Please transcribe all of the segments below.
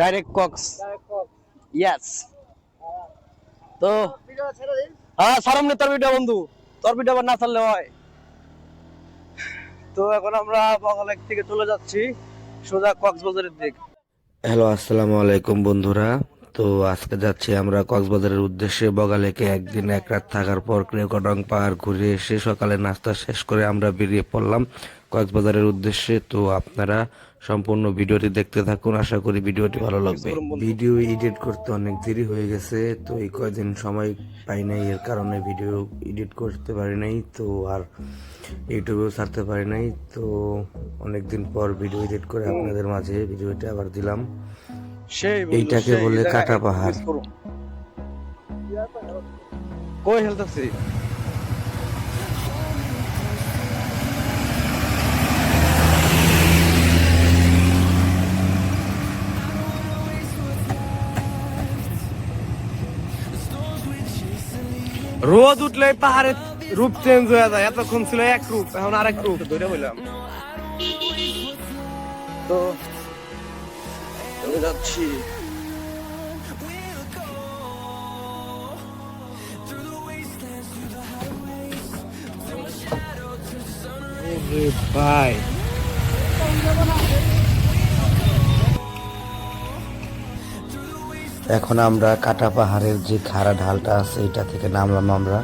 Direct Cox. Yes. তো হ্যাঁ সারামনি তোর ভিডিও বন্ধু, তোর ভিডিও আবার না ছাড়লে হয়। তো এখন আমরা বগালেক থেকে চলে যাচ্ছি সোজা কক্সবাজারের দিকে। হ্যালো, আসসালামু আলাইকুম বন্ধুরা। তো আজকে যাচ্ছি আমরা কক্সবাজারের উদ্দেশ্যে। বগালেকে একদিন এক রাত থাকার পর ক্রেকডং পাহাড় ঘুরে এসে সকালে নাস্তা শেষ করে আমরা বেরিয়ে পড়লাম কক্সবাজারের উদ্দেশ্যে। তো আপনারা সম্পূর্ণ ভিডিওটি দেখতে থাকুন, আশা করি ভিডিওটি ভালো লাগবে। ভিডিও এডিট করতে অনেক দেরি হয়ে গেছে, তো এই কয়দিন সময় পাই নাই, এর কারণে ভিডিও এডিট করতে পারি নাই, তো আর ইউটিউবেও ছাড়তে পারি নাই। তো অনেকদিন পর ভিডিও এডিট করে আপনাদের মাঝে ভিডিওটা আবার দিলাম। সেই বন্ধু এইটাকে সেই বলে এই জায়গা কাটা একদম পাহাড়। মিস করুম। কই হেলতাছি রোদ উঠলে পাহাড়ের রূপ চেঞ্জ হয়ে যায়। এতক্ষণ ছিল এক রূপ, এখন আরেক রূপ ধরে বললাম। তো চলে যাচ্ছি। ভাই এখন আমরা কাটা পাহাড়ের যে খাড়া ঢালটা আছে এটা থেকে নামলাম আমরা।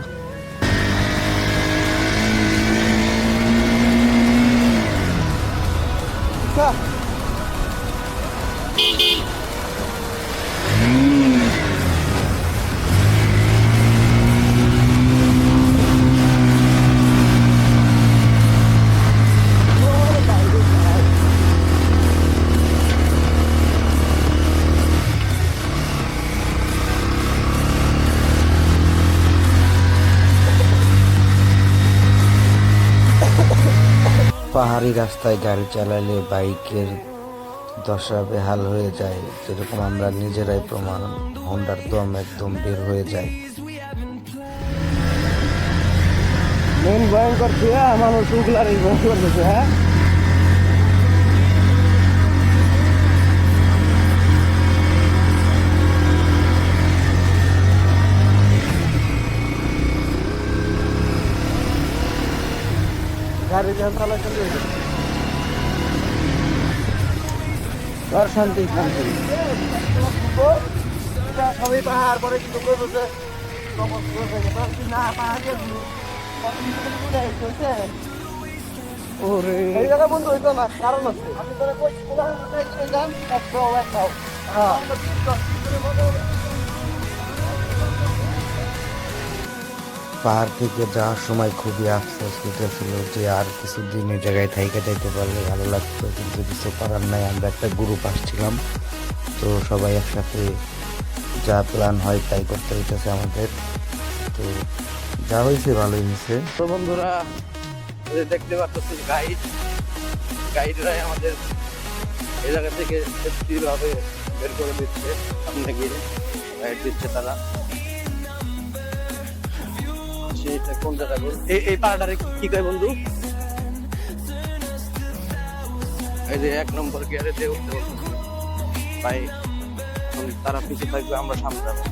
পাহাড়ি রাস্তায় গাড়ি চালালে বাইকের দশা বেহাল হয়ে যায়, যেরকম আমরা নিজেরাই প্রমাণ। হোন্ডার দম একদম বের হয়ে যায়। মন ভয়ঙ্কর ছিল, মানুষ উগলার ভয়ঙ্কর হয়েছে। হ্যাঁ গাড়ি যখন চালাতে আর শান্তি শান্তি সবাই পাহাড় পরে কিন্তু না পাহাড় ওরে এই জায়গা বন্ধু হইতো না, কারণ আছে। আমি তোরা কই যান একটা খাও। হ্যাঁ পাহাড় থেকে যাওয়ার সময় খুবই আফসোস হইতেছিল যে আর কিছুদিন এই জায়গায় থাইকে যাইতে পারলে ভালো লাগতো, কিন্তু কিছু করার নাই। আমরা একটা গ্রুপ আসছিলাম, তো সবাই একসাথে যা প্ল্যান হয় তাই করতে হইতেছে আমাদের। তো যা হয়েছে ভালোই হয়েছে। তো বন্ধুরা দেখতে পাচ্ছ গাইডরাই আমাদের এই জায়গা থেকে সেফটিভাবে বের করে দিচ্ছে। সামনে গিয়ে গাইড দিচ্ছে তারা। সেটা কোন জায়গা এই পাহাড়টারে কি কয় বন্ধু? এই যে 1 নম্বর গিয়ারে দিয়ে উঠতে বলছে ভাই, তারা পিছিয়ে থাকবে, আমরা সামনে যাবো।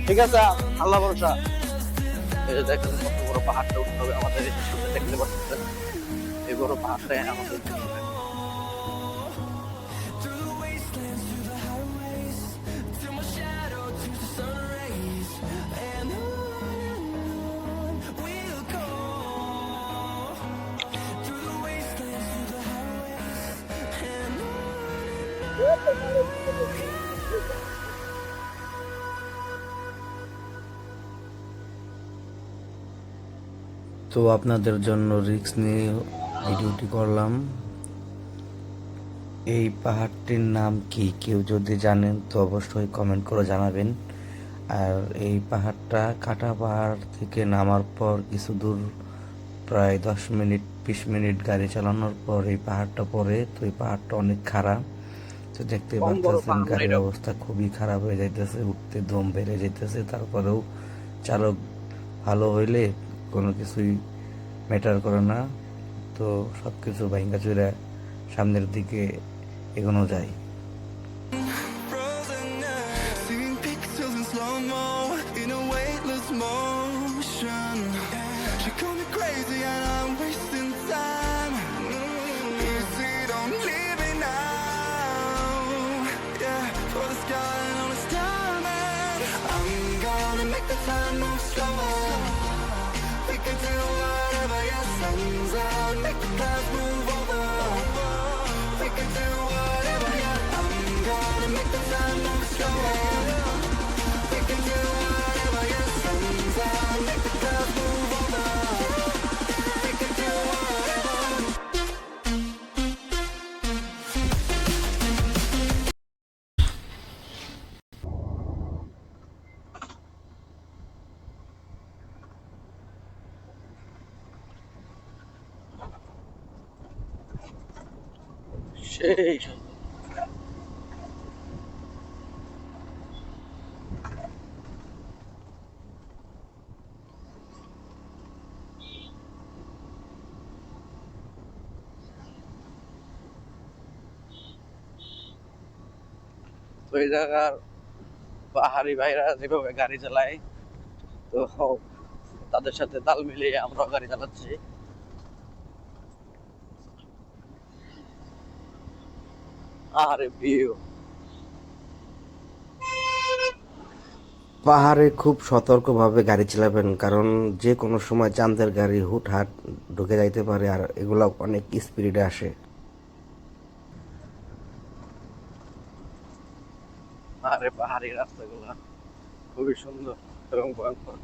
ঠিক আছে, আল্লাহ ভরসা। এই যে দেখেন কত বড় পাহাড়টা উঠতে হবে আমাদের। এই সামনে দেখতে পাচ্ছেন এই বড় পাহাড়টাই আমাদের উঠতে হবে। তো আপনাদের জন্য রিস্ক নিয়ে ভিডিওটি করলাম। এই পাহাড়টির নাম কি কেউ যদি জানেন তো অবশ্যই কমেন্ট করে জানাবেন। আর এই পাহাড়টা কাটা পাহাড় থেকে নামার পর কিছু দূর, প্রায় 10-20 মিনিট গাড়ি চালানোর পর এই পাহাড়টা পড়ে। তো এই পাহাড়টা অনেক খারাপ, তো দেখতে পাচ্ছেন গাড়ির অবস্থা খুবই খারাপ হয়ে যাইতেছে, উঠতে দম বেড়ে যাইতেছে। তারপরেও চালক ভালো হইলে কোনো কিছুই ম্যাটার করে না, তো সব কিছু ভাঙ্গা চুরা সামনের দিকে এগোনো যায়। সেই তো এই জায়গার পাহাড়ি ভাইরা যেভাবে গাড়ি চালায়, তো তাদের সাথে তাল মিলিয়ে আমরা গাড়ি চালাচ্ছি। আরে ভিউ, পাহাড়ে খুব সতর্কভাবে গাড়ি চালাবেন, কারণ যে কোনো সময় চাঁদের গাড়ি হুটহাট ঢুকে যাইতে পারে, আর এগুলো অনেক স্পিডে আসে। আরে পাহাড়ি রাস্তাগুলো খুবই সুন্দর এবং ভয়ঙ্কর।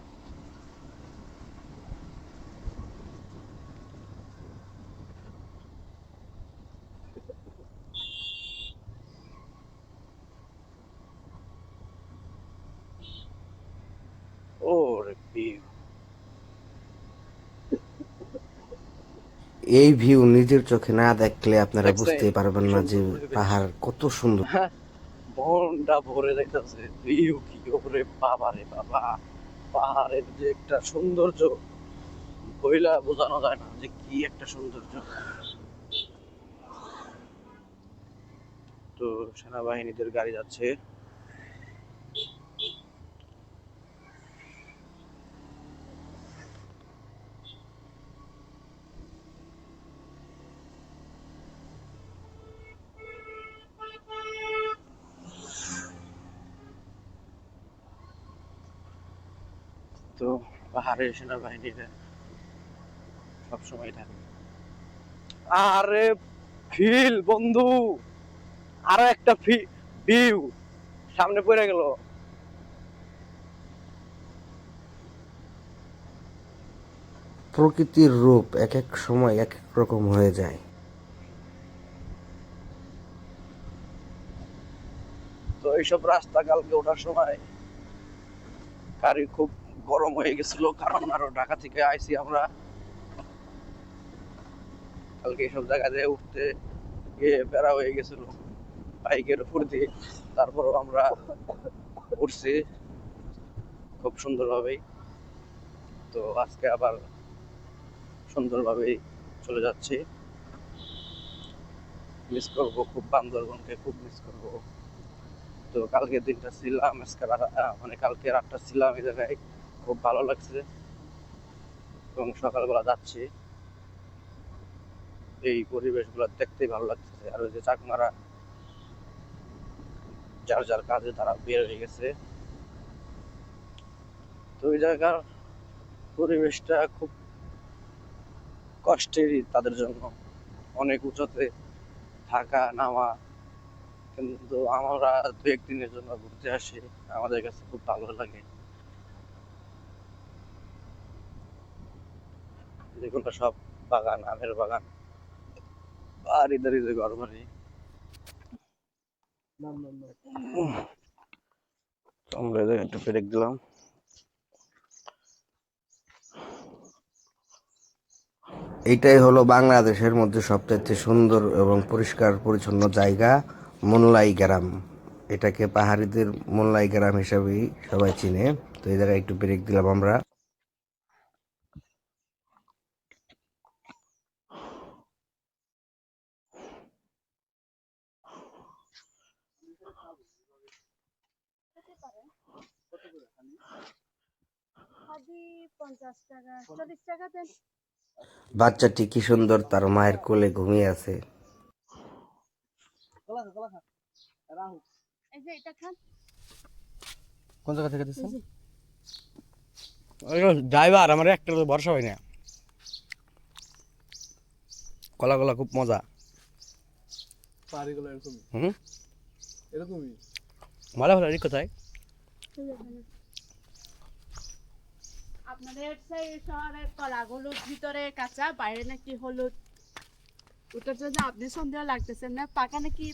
ওরে ভিউ, এই ভিউ নিজের চোখে না দেখলে আপনারা দেখছেন বুঝতেই পারবেন কি না যে সুন্দর পরিবেশ। পাহাড় কত সুন্দর। হ্যাঁ, মনটা ভরে যাইতেছে। ভিউ কি ওরে বাবা রে বাবা, পাহাড়ের যে একটা সৌন্দর্য বইলা বোঝানো যায় না যে কি একটা সৌন্দর্য। তো সেনাবাহিনীদের গাড়ি যাচ্ছে। তো পাহাড়ের সেনাবাহিনীরা সবসময় থাকে। আরে ফিল বন্ধু, আরো একটা ভিউ সামনে পড়ে গেল। প্রকৃতির রূপ এক এক সময় এক এক রকম হয়ে যায়। তো এইসব রাস্তা কালকে ওঠার সময় গাড়ি খুব গরম হয়ে গেছিল, কারণ আরো ঢাকা থেকে আইছি আমরা। কালকে এইসব জায়গা দিয়ে উঠতে গিয়ে বেড়া হয়ে গেছিল বাইকের উপর দিয়ে। তারপরও আমরা উঠছি খুব সুন্দরভাবেই। তো আজকে আবার সুন্দরভাবেই চলে যাচ্ছি। মিস করবো খুব বান্দরবনকে, খুব মিস করবো। তো কালকে দিনটা ছিলাম আজকে মানে কালকে রাতটা ছিলাম এই জায়গায়, খুব ভালো লাগছে। এবং সকালবেলা যাচ্ছি, এই পরিবেশগুলো দেখতেই ভালো লাগছে। আর ওই যে চাকমারা যার যার কাজে তারা বের হয়ে গেছে। তো ওই জায়গার পরিবেশটা খুব কষ্টেরই তাদের জন্য, অনেক উঁচুতে থাকা নামা। কিন্তু আমরা দু একদিনের জন্য ঘুরতে আসি, আমাদের কাছে খুব ভালো লাগে। যেগুলো সব বাগান, আমের বাগান, আর ইধার যে ঘর বাড়ি। তো আমরা এই জায়গায় একটু ব্রেক দিলাম। এটাই হলো বাংলাদেশের মধ্যে সবচাইতে সুন্দর এবং পরিষ্কার পরিচ্ছন্ন জায়গা, মোল্লাই গ্রাম। এটাকে পাহাড়িদের মোল্লাই গ্রাম হিসাবেই সবাই চিনে। তো এই জায়গায় একটু ব্রেক দিলাম আমরা। বাচ্চাটি কি সুন্দর তার মায়ের কোলে ঘুমিয়ে আছে। কোন জায়গা থেকে দিচ্ছেন? ড্রাইভার আমার একটা ভরসা হয় না। কলা কলা খুব মজা। পাহাড়িগুলো এরকমই হুম, এরকমই। ভালো ভালো ঠিক কোথায়? আপনাদের সেই শহরের কলাগুলো ভিতরে কাঁচা, বাইরে নাকি হলুদ। ওটার জন্য আপনি সন্দেহ লাগতেছেন না? পাকা নাকি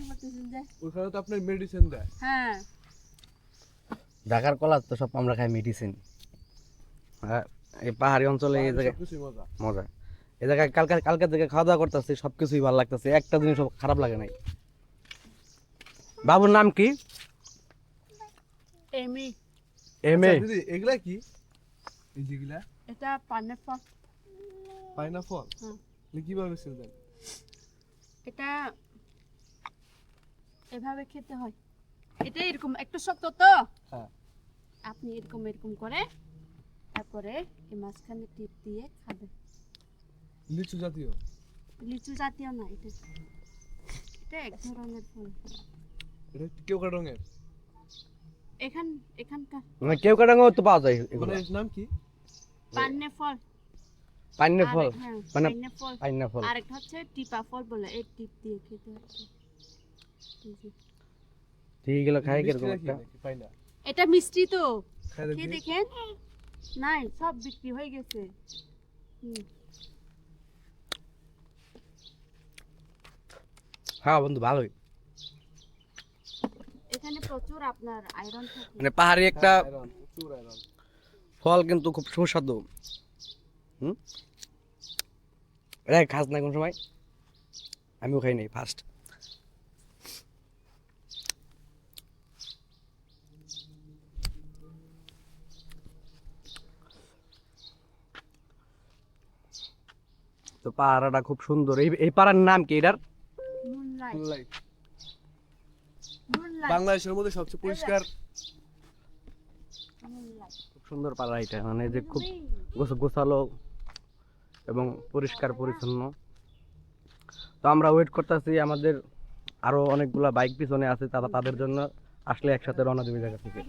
বলতেছেন যে? ওইখানে তো আপনার মেডিসিন দেয়। হ্যাঁ, ঢাকার কলা তো সব আমরা খাই মেডিসিন। এই পাহাড়ি অঞ্চলে এই জায়গায় সবকিছুই মজা। মজা। এই জায়গায় কালকে থেকে খাওয়া দাওয়া করতেছি, সবকিছুই ভালো লাগতেছে, একটা জিনিস খারাপ লাগে নাই। বাবুর নাম কি? এমি। M A. আচ্ছা দিদি, এগুলা কি? এই যেগুলা এটা পাইনাপল। পাইনাপল। হুম। কিভাবে সেল দেন? এটা এভাবে খেতে হয়। এটা এরকম একটু শক্ত তো। হ্যাঁ। আপনি এরকম এরকম করে তারপরে এই মাঝখানে টিপ দিয়ে খাবেন। লিচু জাতীয়। লিচু জাতীয় না এটা। এটা এক ধরনের ফল। এটা কেউ রঙের। এখানকার মানে কেউ কাটাঙ্গও তো পাওয়া যায় এগুলো। মানে এর নাম কি? পাইনাপল। পাইনাপল। হ্যাঁ, মানে পাইনাপল। পাইনাপল। আরেকটা হচ্ছে টিপা ফল বলে, এই টিপ দিয়ে খেতে হয়। এই যে। ঠিক গেল খাই মিষ্টি কিরকম নাকি একটা। নাকি পাই না? এটা মিষ্টি তো। খাই খেয়ে দেখি। দেখেন। নাই, সব বিক্রি হয়ে গেছে। হুম। হ্যাঁ বন্ধু ভালোই। এখানে প্রচুর আপনার আয়রন থাকে। মানে পাহাড়ি একটা হ্যাঁ, আয়রন, প্রচুর আয়রন। ফল কিন্তু খুব সুস্বাদু। হুম, এটা খাস না কোন সময়? আমিও খাই নাই ফার্স্ট। তো পাহাড়টা খুব সুন্দর। এই পাহাড়ের নাম কি এটার? মুনলাইট। Moonlight। মুনলাইট। বাংলাদেশের মধ্যে সবচেয়ে পরিষ্কার। মুনলাইট। খুব সুন্দর পাহাড় এটা, মানে যে খুব গোছালো এবং পরিষ্কার পরিচ্ছন্ন। তো আমরা ওয়েট করতেছি, আমাদের আরো অনেকগুলা বাইক পিছনে আছে, তাদের জন্য আসলে একসাথে রওনা দেবে জায়গা থেকে।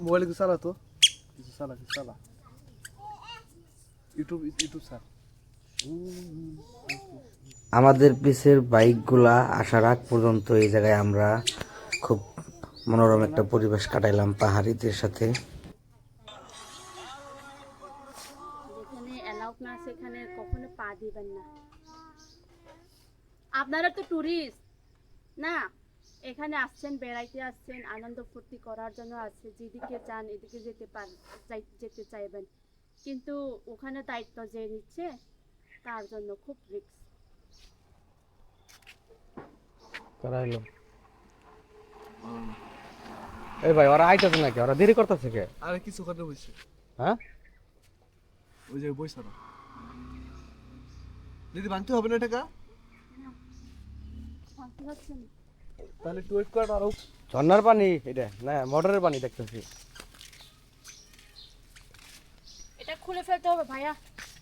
মোবাইলে কিছু চালা তো, কিছু চালা। YouTube sir. আমাদের পিছের বাইকগুলা আসার আগ পর্যন্ত এই জায়গায় আমরা খুব মনোরম একটা পরিবেশ কাটাইলাম পাহাড়িদের সাথে। যেখানে অ্যালাউড না সেখানে কখনো পা দিবেন না। আপনারা তো টুরিস্ট না, এখানে আসছেন, বেড়াইতে আসছেন, আনন্দ ফুর্তি করার জন্য আসছে। যেদিকে চান এদিকে যেতে চাইবেন, কিন্তু ওখানে দায়িত্ব যে নিচ্ছে তার জন্য খুব রিস্ক। কারা এলো? এই ভাই, ওরা আইতেছে নাকি? ওরা দেরি করতেছে কে? আরে কিছু কথা বলছে। হ্যাঁ, ওই যে বই সারা। দিদি ভাঙতে হবে না টাকা? ভাবতে পারছেন? তাহলে একটু ওয়েট কর আরো। ঝর্ণার পানি এটা না মোটরের পানি দেখতেছি। এটা খুলে ফেলতে হবে ভাইয়া।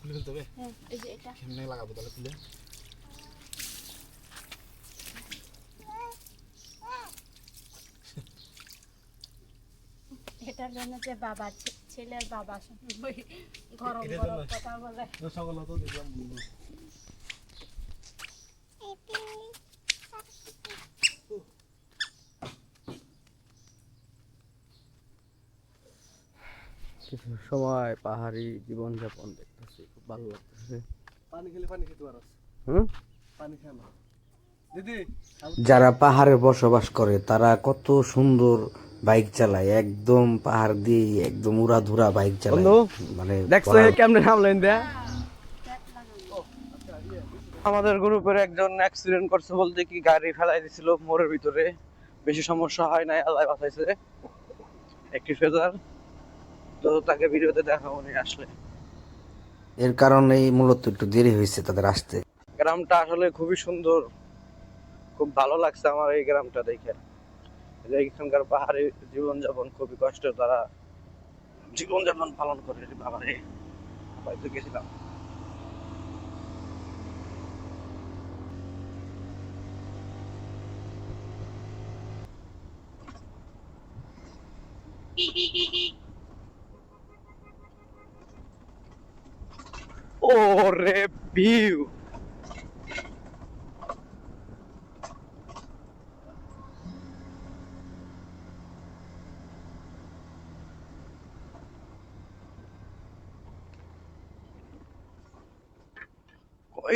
খুলে ফেলতে হবে। হ্যাঁ, এই যে এটা। কেমনে লাগাবো তাহলে খুলে? এটার জন্য যে বাবা ছেলের বাবা ওই গরম গরম কথা বলে। সকল তো দেখলাম বন্ধু। কিছু সময় পাহাড়ি জীবনযাপন দেখতেছি, খুব ভালো লাগতেছে। পানি খেলে পানি খেতে পারো। হুম, পানি খায় না দিদি। যারা পাহাড়ে বসবাস করে তারা কত সুন্দর বাইক চালায়, একদম পাহাড় দিয়ে একদম উড়াধুরা বাইক চালায়। বন্ধু, মানে দেখছো বলার- কেমনে নামলেন দেয়া? আমাদের গ্রুপের একজন অ্যাক্সিডেন্ট করছে বলতে কি গাড়ি ফেলাই দিছিল মোড়ের ভিতরে। বেশি সমস্যা হয় নাই, আল্লাহ বাঁচাইছে। একটি ফেজার, তো তাকে ভিডিওতে দেখাবো নি আসলে। এর কারণেই মূলত একটু দেরি হয়েছে তাদের আসতে। গ্রামটা আসলে খুবই সুন্দর, খুব ভালো লাগছে আমার এই গ্রামটা দেখে। যে এখানকার পাহাড়ি জীবনযাপন খুবই কষ্ট, তারা জীবনযাপন পালন করে। বাবারে, হয়তো গেছিলাম। ওরে ভিউ,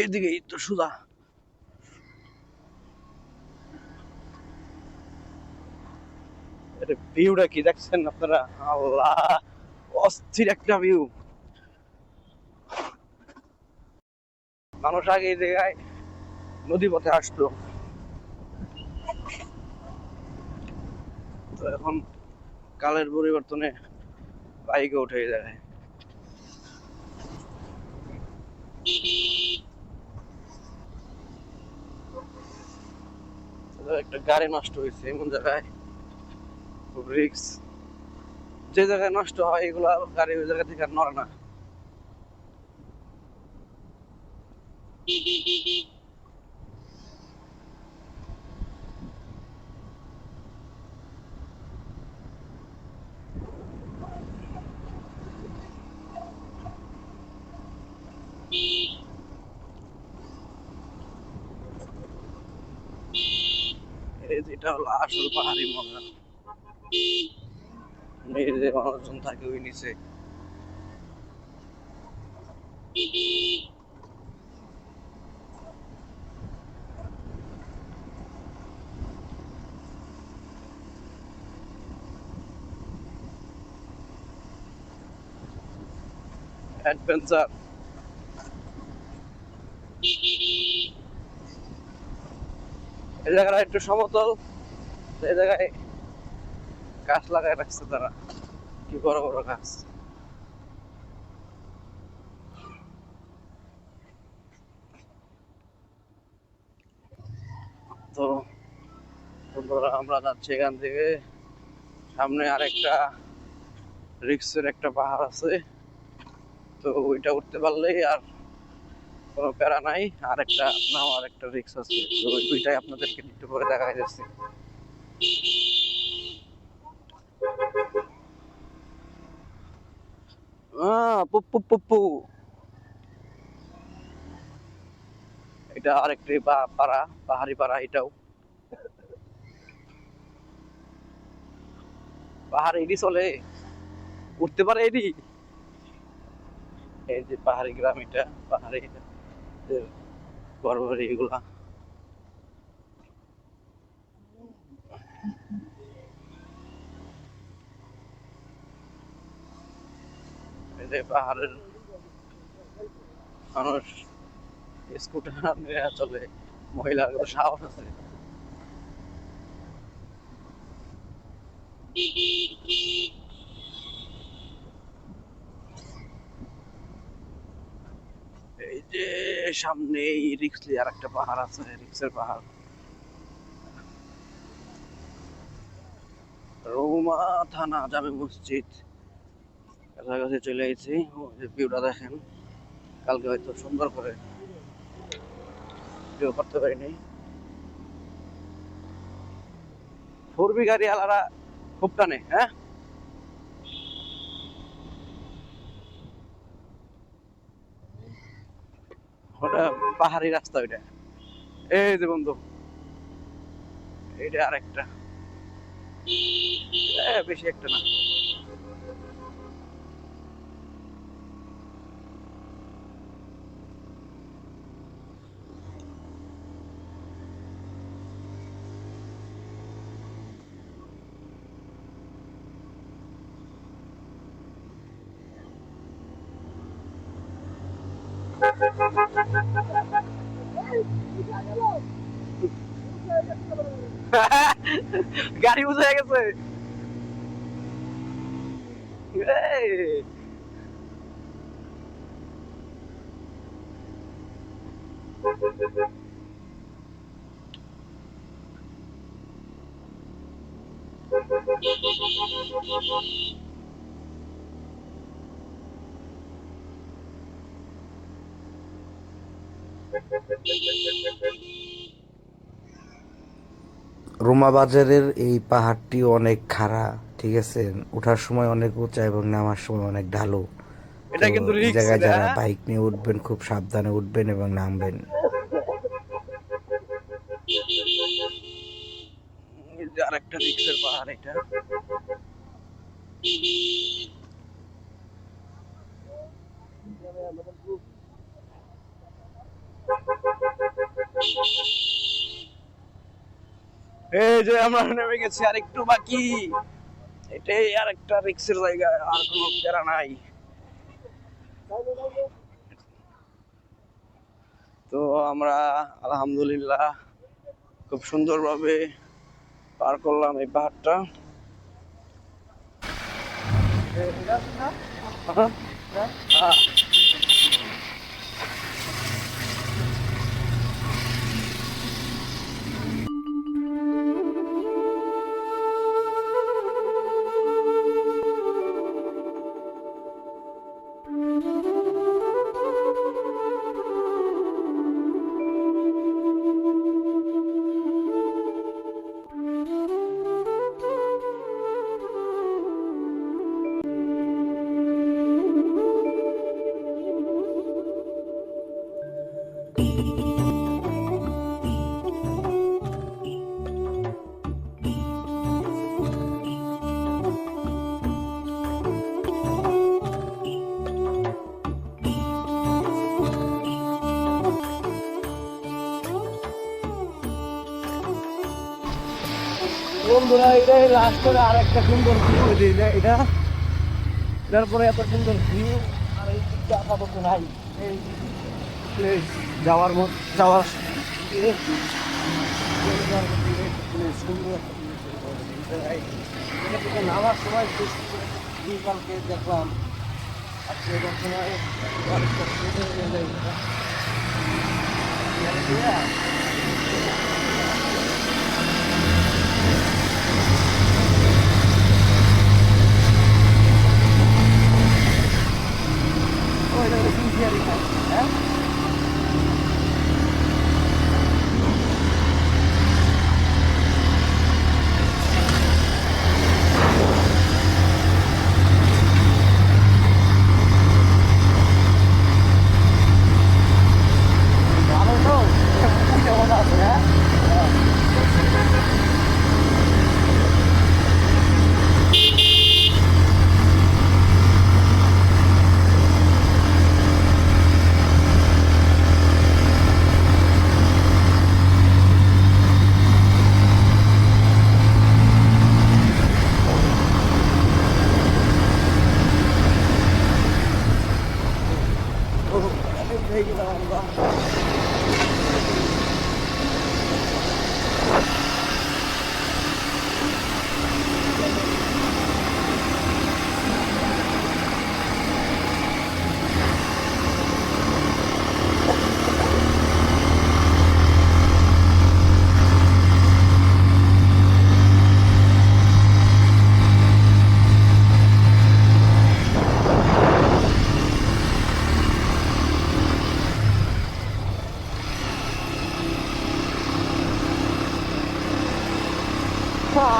এইদিকে এই তো সুদা। ভিউটা কি দেখছেন আপনারা? আল্লাহ, অস্থির একটা ভিউ। মানুষ আগে এই জায়গায় নদী পথে আসতো, তো এখন কালের পরিবর্তনে বাইকে উঠে এই জায়গায়। একটা গাড়ি নষ্ট হয়েছে এমন জায়গায়, খুব রিস্ক। যে জায়গায় নষ্ট হয় এগুলা গাড়ি ওই জায়গা থেকে আর নড়ে না। এই যেটা হলো আসল পাহাড়ি মজা। এই যে মানুষজন থাকে ওই নিচে। অ্যাডভেঞ্চার। এই জায়গাটা একটু সমতল, এই জায়গায় গাছ লাগায় রাখছে তারা, কি বড় বড় গাছ। তো বন্ধুরা, আমরা যাচ্ছি এখান থেকে। সামনে আরেকটা রিক্সের একটা পাহাড় আছে, তো ওইটা উঠতে পারলেই আর কোনো প্যারা নাই। আর একটা নামার একটা রিক্স আছে, তো ওই দুইটাই আপনাদেরকে একটু করে দেখা যাচ্ছে। পুপ্পু পুপ্পু, এটা আরেকটি পাড়া, পাহাড়ি পাড়া। এটাও পাহাড়, এডি চলে, উঠতে পারে এডি। এই যে পাহাড়ি গ্রাম, এটা পাহাড়ি ঘর বাড়ি এগুলা। এই যে পাহাড়ের মানুষ স্কুটার নিয়ে চলে, মহিলার কত সাহস আছে। এই যে সামনে রিক্সলি আর একটা পাহাড় আছে, রিক্সের পাহাড়। রৌমা থানা জামে মসজিদ কাছাকাছি চলে এসেছি। ভিউটা দেখেন, কালকে হয়তো সুন্দর করে ভিডিও করতে পারিনি। ফোরবি গাড়ি আলারা খুব টানে, হ্যাঁ। ওটা পাহাড়ি রাস্তা ওইটা। এই যে বন্ধু, এইটা আরেকটা, বেশি একটা না। গাড়ি উঠে গেছে। এই, রুমা বাজারের এই পাহাড়টি অনেক খাড়া, ঠিক আছে, ওঠার সময় অনেক উঁচা এবং নামার সময় অনেক ঢালু। এটা তো কিন্তু এই রিস্ক, জায়গায় যারা বাইক নিয়ে উঠবেন খুব সাবধানে উঠবেন এবং নামবেন। আরেকটা রিক্সের পাহাড় এটা। এই যে আমরা নেমে গেছি, আর একটু বাকি। এটাই আর একটা রিক্সের জায়গা, আর কোনো প্যারা নাই। তো আমরা আলহামদুলিল্লাহ খুব সুন্দরভাবে পার করলাম এই পাহাড়টা। বন্ধুরা, এটাই লাস্টের আর একটা সুন্দর ভিউ। এটা এটার পরে এত সুন্দর ভিউ আর এই দিকটা আপাতত নাই। এই প্লেস যাওয়ার যাওয়ার সুন্দর নামার সময় কালকে দেখলাম, আজকে সময়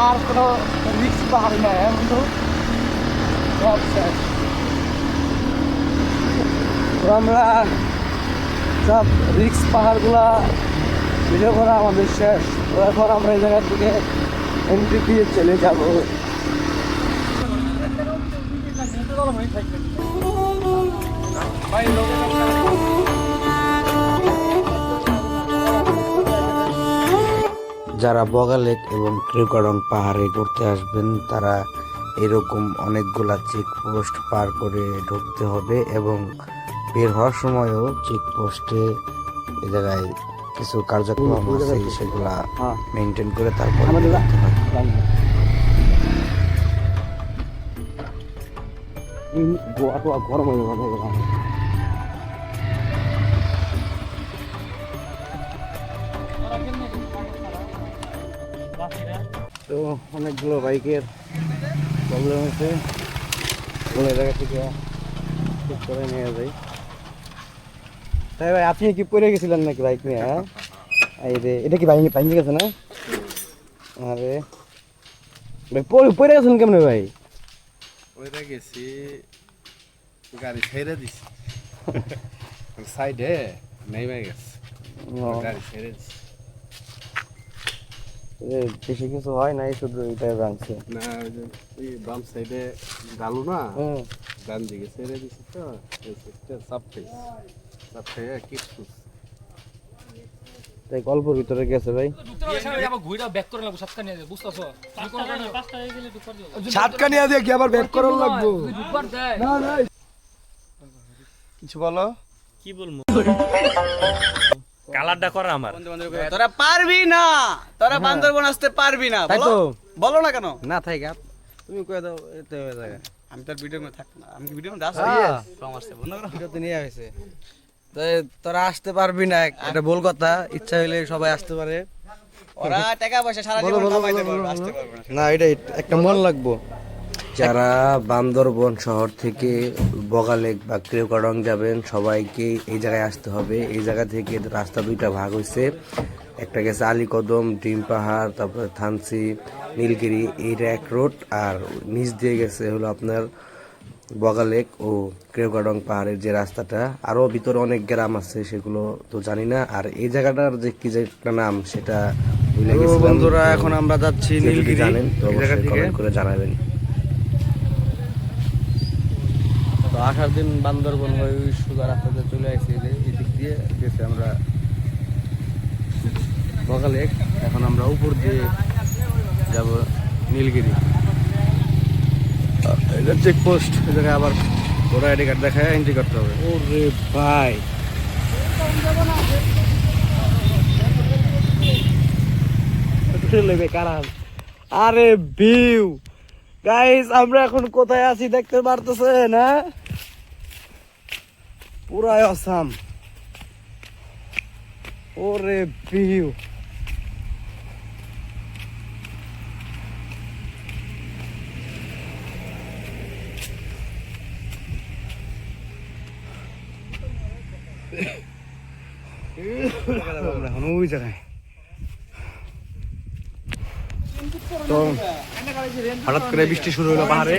আর কোনো রিক্স পাহাড় নেই বন্ধু, সব শেষ। তো আমরা সব রিক্স পাহাড়গুলা ভিডিও করা আমাদের শেষ। তো এখন আমরা এই জায়গার দিকে এন্ট্রি দিয়ে চলে যাব। যারা বগালেক এবং ক্রিউকাডং পাহাড়ে ঘুরতে আসবেন তারা এরকম অনেকগুলা চেকপোস্ট পার করে ঢুকতে হবে এবং বের হওয়ার সময়ও চেকপোস্টে এই জায়গায় কিছু কার্যক্রম আছে সেগুলা মেনটেন করে তারপর ঢুকতে হয়। গরম হয়ে যাবে। তো অনেকগুলো বাইকের প্রবলেম হয়েছে, কোনো জায়গা থেকে ঠিক করে নিয়ে যাই। তাই ভাই, আপনি কি পড়ে গেছিলেন নাকি বাইক নিয়ে? হ্যাঁ, এই রে, এটা কি ভাঙে গেছে না? আরে ভাই পড়ে গেছেন কেমনে ভাই? ওইটা গেছি গাড়ি ছেড়ে দিছি সাইডে নেমে গেছে গাড়ি ছেড়ে দিছি। বেশি কিছু হয় নাই, শুধু এটাই ভাঙছে। না ওই যে ওই বাম সাইডে গালু না ডান দিকে ছেড়ে দিছি তো এই সাইডটা চাপতে কিছু তাই গল্পের ভিতরে গেছে ভাই। সাতকানিয়া দিয়ে কি আবার ব্যাক করার লাগবো? কিছু বলো। কি বলবো কালারটা করা আমার তোরা পারবি না, তোরা বান্দরবন আসতে পারবি না। তাই তো বলো না কেন? না থাই গা, তুমি কয়ে দাও এতে হয়ে যায়। আমি তার ভিডিও মধ্যে থাকবো না। আমি কি ভিডিও মধ্যে আসছি? বন্ধ করো। ভিডিওতে নিয়ে হয়েছে। তাই তোরা আসতে পারবি না, এটা ভুল কথা। ইচ্ছা হইলে সবাই আসতে পারে। ওরা টাকা পয়সা সারা জীবন কামাইতে পারবে, আসতে পারবে না। না, এটা একটা মন লাগবো। যারা বান্দরবন শহর থেকে বগালেক বা ক্রেওকাডং যাবেন সবাইকে এই জায়গায় আসতে হবে। এই জায়গা থেকে রাস্তা দুইটা ভাগ হয়েছে, একটা গেছে আলীকদম, ডিম পাহাড়, তারপরে থানসি, নীলগিরি, এইটা এক রোড। আর নিচ দিয়ে গেছে হলো আপনার বগালেক ও ক্রেওকাডং পাহাড়ের যে রাস্তাটা। আরও ভিতরে অনেক গ্রাম আছে, সেগুলো তো জানি না। আর এই জায়গাটার যে কি যে একটা নাম সেটা ভুলে গেছিলাম। বন্ধুরা এখন আমরা যাচ্ছি কেউ যদি নীলগিরি। জানেন তো এই জায়গা অবশ্যই থেকে কমেন্ট করে জানাবেন। তো আসার দিন বান্দরবন হয়ে ওই সোজা রাস্তাতে চলে আসছি, এদিক দিয়ে গেছে আমরা বগালেক। এখন আমরা উপর দিয়ে যাব নীলগিরি। এটা চেকপোস্ট, এই জায়গায় আবার বড় আইডি কার্ড দেখায় এন্ট্রি করতে হবে। ওরে ভাই, আরে ভিউ গাইস, আমরা এখন কোথায় আছি দেখতে পারতেছেন? হ্যাঁ, পুরাই অসাম। ওরে ভিউ, আমরা এখন ওই জায়গায়। তো হঠাৎ করে বৃষ্টি শুরু হলো পাহাড়ে,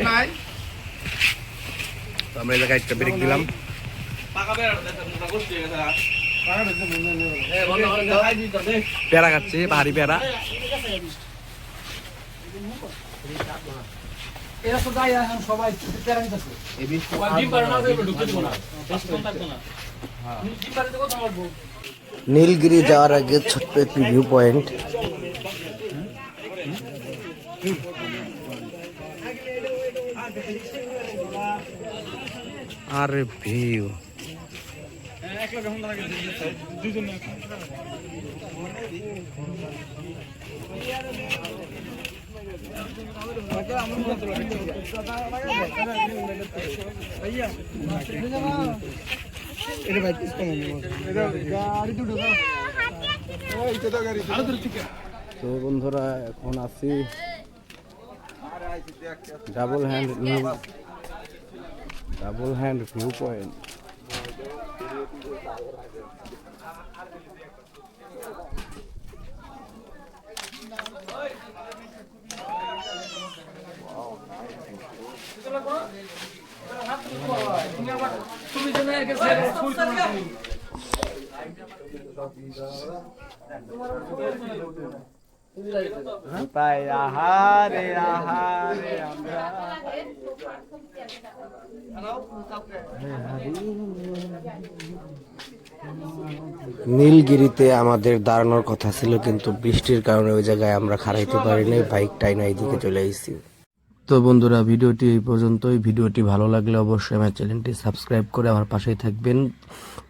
তো আমরা এই জায়গায় একটা ব্রেক দিলাম। পেয়ারা খাচ্ছি, পাহাড়ি পেয়ারা। নীলগিরি যাওয়ার আগে ছোট্ট একটি ভিউ পয়েন্ট। আরে ভিউ, তো বন্ধুরা এখন আছি ডাবল হ্যান্ড ভিউ পয়েন্ট। তাই আহারে আহারে আমরা নীলগিরিতে আমাদের দাঁড়ানোর কথা ছিল, কিন্তু বৃষ্টির কারণে ওই জায়গায় আমরা খাড়াইতে পারিনি, বাইক টাইনা এইদিকে চলে এসেছি। তো বন্ধুরা, ভিডিওটি এই পর্যন্তই। ভিডিওটি ভালো লাগলে অবশ্যই আমার চ্যানেলটি সাবস্ক্রাইব করে আমার পাশেই থাকবেন।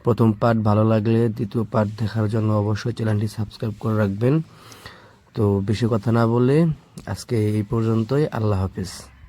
প্রথম পার্ট ভালো লাগলে দ্বিতীয় পার্ট দেখার জন্য অবশ্যই চ্যানেলটি সাবস্ক্রাইব করে রাখবেন। তো বেশি কথা না বলে আজকে এই পর্যন্তই। আল্লাহ হাফেজ।